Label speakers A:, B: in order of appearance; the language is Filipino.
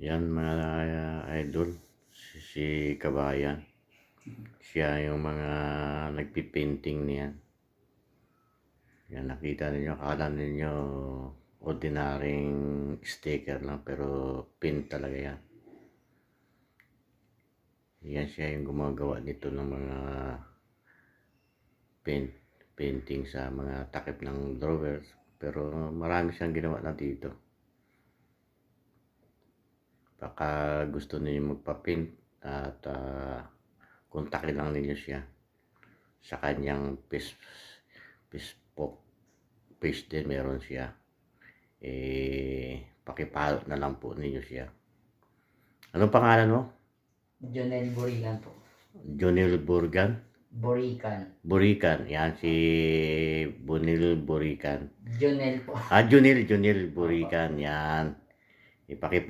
A: Yan mga idol, si Kabayan. Siya yung mga nagpipainting niyan. Yan, nakita ninyo, akala ninyo ordinaryong sticker lang, pero pin talaga yan. Yan siya yung gumagawa nito ng mga painting sa mga takip ng drawers. Pero marami siyang ginawa na dito. Baka gusto niyo magpa-paint at kontakin lang ninyo siya sa kanyang Facebook page din, meron siya. Pakipalo na lang po ninyo siya. Anong pangalan mo?
B: Jonel Burican po.
A: Jonel Burgan?
B: Burican.
A: Yan si Bunil Burican.
B: Jonel po.
A: Jonel Burican. Yan. Ipakipalo